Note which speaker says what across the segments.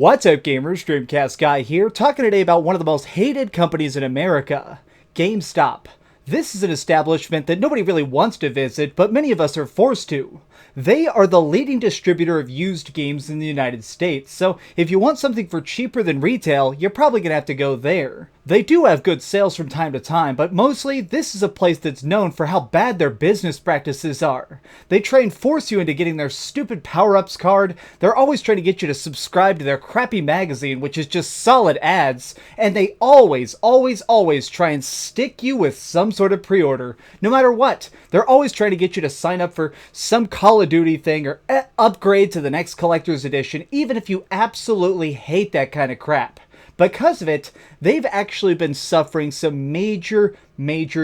Speaker 1: What's up, gamers? DreamcastGuy here, talking today about one of the most hated companies in America, GameStop. This is an establishment that nobody really wants to visit, but many of us are forced to. They are the leading distributor of used games in the United States, so if you want something for cheaper than retail, you're probably going to have to go there. They do have good sales from time to time, but mostly this is a place that's known for how bad their business practices are. They try and force you into getting their stupid power-ups card, they're always trying to get you to subscribe to their crappy magazine, which is just solid ads, and they always try and stick you with some sort of pre-order. No matter what, they're always trying to get you to sign up for some Call of Duty thing or upgrade to the next collector's edition, even if you absolutely hate that kind of crap. Because of it, they've actually been suffering some major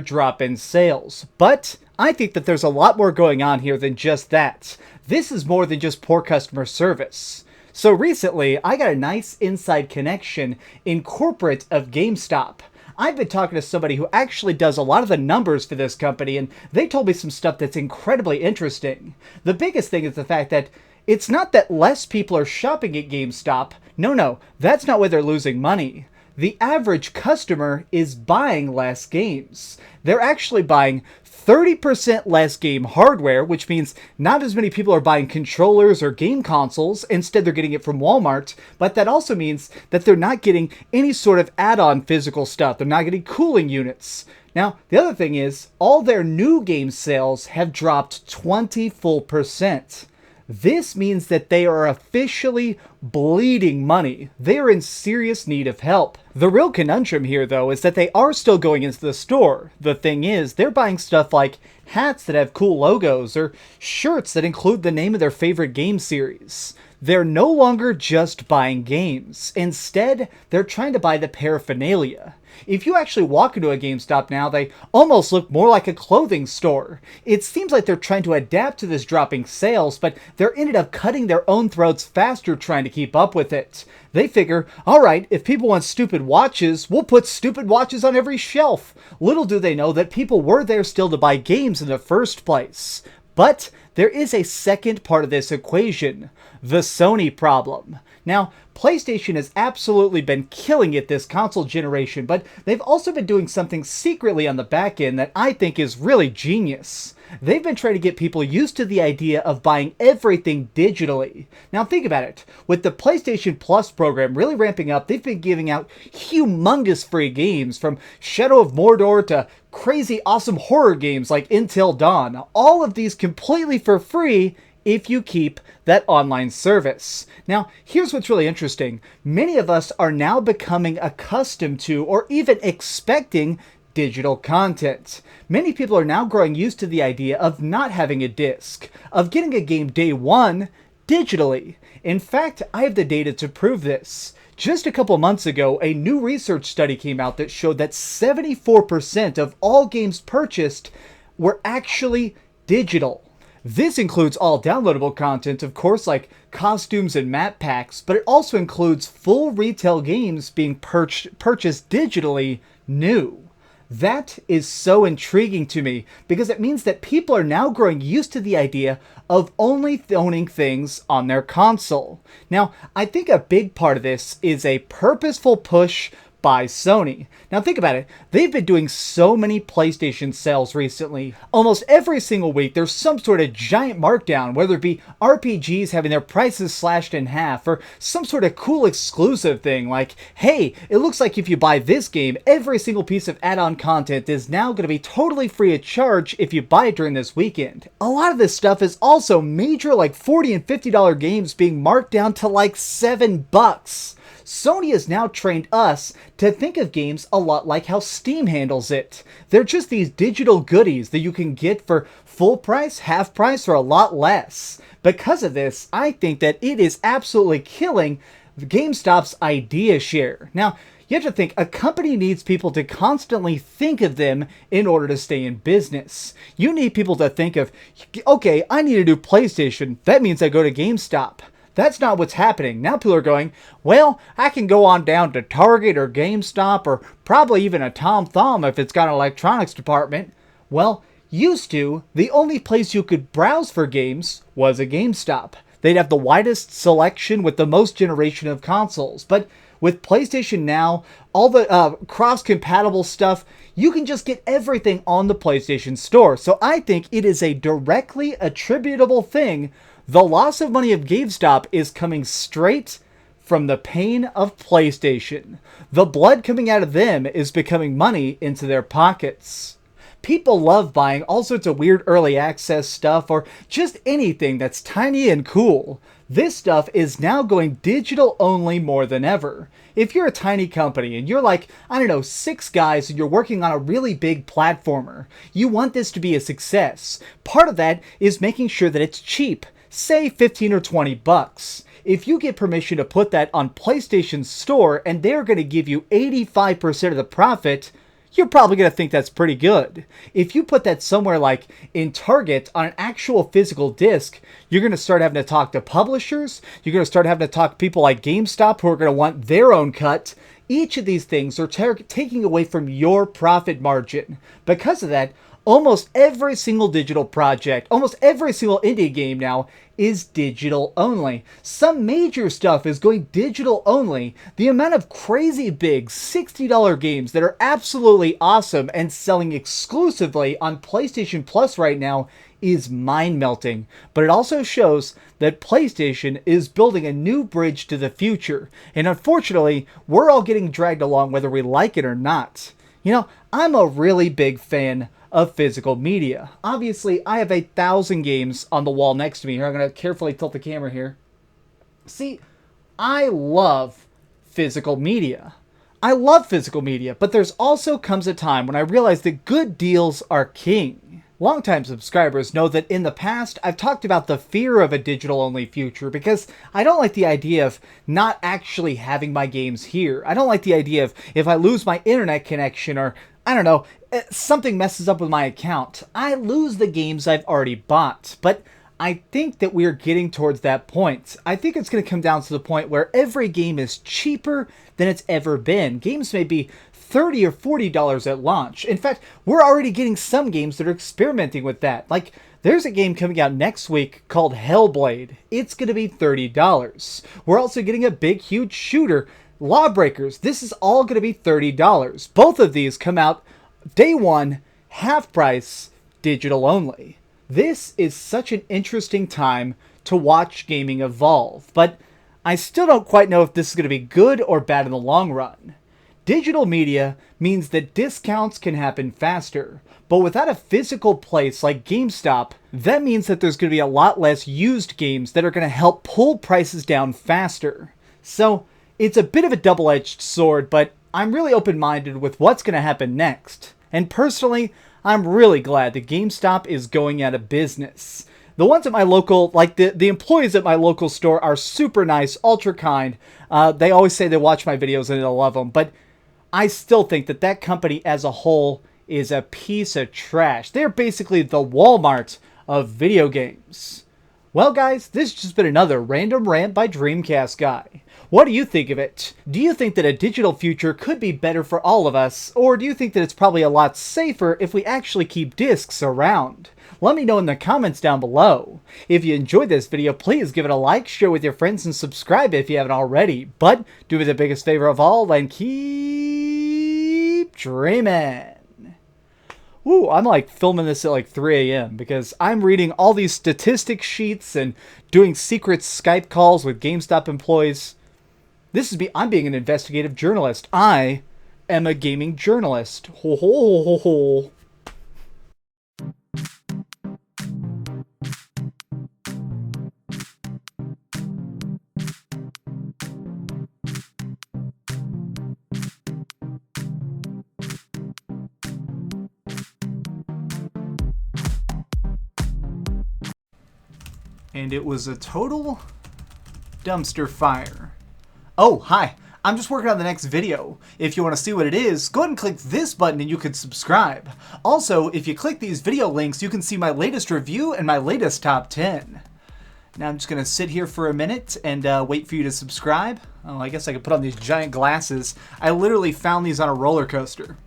Speaker 1: drop in sales. But I think that there's a lot more going on here than just that. This is more than just poor customer service. So recently, I got a nice inside connection in corporate of GameStop. I've been talking to somebody who actually does a lot of the numbers for this company, and they told me some stuff that's incredibly interesting. The biggest thing is the fact that it's not that less people are shopping at GameStop. No, that's not why they're losing money. The average customer is buying less games. They're actually buying 30% less game hardware, which means not as many people are buying controllers or game consoles. Instead, they're getting it from Walmart. But that also means that they're not getting any sort of add-on physical stuff. They're not getting cooling units. Now, the other thing is, all their new game sales have dropped 20 full percent. This means that they are officially bleeding money. They are in serious need of help. The real conundrum here, though, is that they are still going into the store. The thing is, they're buying stuff like hats that have cool logos or shirts that include the name of their favorite game series. They're no longer just buying games. Instead, they're trying to buy the paraphernalia. If you actually walk into a GameStop now, they almost look more like a clothing store. It seems like they're trying to adapt to this dropping sales, but they're ended up cutting their own throats faster trying to keep up with it. They figure, alright, if people want stupid watches, we'll put stupid watches on every shelf. Little do they know that people were there still to buy games in the first place. But there is a second part of this equation, the Sony problem. Now, PlayStation has absolutely been killing it this console generation, but they've also been doing something secretly on the back end that I think is really genius. They've been trying to get people used to the idea of buying everything digitally. Now think about it. With the PlayStation Plus program really ramping up, they've been giving out humongous free games, from Shadow of Mordor to crazy awesome horror games like Until Dawn. All of these completely for free if you keep that online service. Now, here's what's really interesting. Many of us are now becoming accustomed to, or even expecting, digital content. Many people are now growing used to the idea of not having a disc, of getting a game day one digitally. In fact, I have the data to prove this. Just a couple months ago, a new research study came out that showed that 74% of all games purchased were actually digital. This includes all downloadable content, of course, like costumes and map packs, but it also includes full retail games being purchased digitally new. That is so intriguing to me, because it means that people are now growing used to the idea of only owning things on their console. Now, I think a big part of this is a purposeful push by Sony. Now think about it, they've been doing so many PlayStation sales recently. Almost every single week there's some sort of giant markdown, whether it be RPGs having their prices slashed in half, or some sort of cool exclusive thing like, hey, it looks like if you buy this game, every single piece of add-on content is now going to be totally free of charge if you buy it during this weekend. A lot of this stuff is also major like $40 and $50 games being marked down to like $7. Sony has now trained us to think of games a lot like how Steam handles it. They're just these digital goodies that you can get for full price, half price, or a lot less. Because of this, I think that it is absolutely killing GameStop's idea share. Now, you have to think, a company needs people to constantly think of them in order to stay in business. You need people to think of, okay, I need a new PlayStation. That means I go to GameStop. That's not what's happening. Now people are going, well, I can go on down to Target or GameStop or probably even a Tom Thumb if it's got an electronics department. Well, used to, the only place you could browse for games was a GameStop. They'd have the widest selection with the most generation of consoles. But with PlayStation Now, all the cross-compatible stuff, you can just get everything on the PlayStation Store. So I think it is a directly attributable thing. The loss of money of GameStop is coming straight from the pain of PlayStation. The blood coming out of them is becoming money into their pockets. People love buying all sorts of weird early access stuff or just anything that's tiny and cool. This stuff is now going digital only more than ever. If you're a tiny company and you're like, I don't know, 6 guys and you're working on a really big platformer, you want this to be a success. Part of that is making sure that it's cheap, say 15 or 20 bucks. If you get permission to put that on PlayStation's store and they're going to give you 85% of the profit, you're probably going to think that's pretty good. If you put that somewhere like in Target on an actual physical disc, you're going to start having to talk to publishers. You're going to start having to talk to people like GameStop who are going to want their own cut. Each of these things are taking away from your profit margin. Because of that, almost every single digital project, almost every single indie game now is digital only. Some major stuff is going digital only. The amount of crazy big $60 games that are absolutely awesome and selling exclusively on PlayStation Plus right now is mind-melting. But it also shows that PlayStation is building a new bridge to the future. And unfortunately, we're all getting dragged along whether we like it or not. You know, I'm a really big fan of physical media. Obviously, I have 1,000 games on the wall next to me here. I'm going to carefully tilt the camera here. See, I love physical media. I love physical media, but there's also comes a time when I realize that good deals are king. Longtime subscribers know that in the past, I've talked about the fear of a digital-only future because I don't like the idea of not actually having my games here. I don't like the idea of if I lose my internet connection or, I don't know, something messes up with my account, I lose the games I've already bought. But I think that we're getting towards that point. I think it's going to come down to the point where every game is cheaper than it's ever been. Games may be $30 or $40 at launch. In fact, we're already getting some games that are experimenting with that. Like, there's a game coming out next week called Hellblade. It's going to be $30. We're also getting a big, huge shooter, Lawbreakers. This is all going to be $30. Both of these come out day one, half price, digital only. This is such an interesting time to watch gaming evolve, but I still don't quite know if this is going to be good or bad in the long run. Digital media means that discounts can happen faster, but without a physical place like GameStop, that means that there's going to be a lot less used games that are going to help pull prices down faster. So, it's a bit of a double-edged sword, but I'm really open-minded with what's going to happen next. And personally, I'm really glad that GameStop is going out of business. The ones at my local, like the employees at my local store are super nice, ultra kind. They always say they watch my videos and they'll love them, but I still think that that company as a whole is a piece of trash. They're basically the Walmart of video games. Well, guys, this has just been another random rant by DreamcastGuy. What do you think of it? Do you think that a digital future could be better for all of us, or do you think that it's probably a lot safer if we actually keep discs around? Let me know in the comments down below. If you enjoyed this video, please give it a like, share with your friends, and subscribe if you haven't already. But do me the biggest favor of all and keep dreaming. Ooh, I'm like filming this at like 3 a.m. because I'm reading all these statistic sheets and doing secret Skype calls with GameStop employees. This is I'm being an investigative journalist. I am a gaming journalist. Ho ho ho ho. And it was a total dumpster fire. Oh, hi. I'm just working on the next video. If you want to see what it is, go ahead and click this button and you can subscribe. Also, if you click these video links, you can see my latest review and my latest top 10. Now I'm just going to sit here for a minute and wait for you to subscribe. Oh, I guess I could put on these giant glasses. I literally found these on a roller coaster.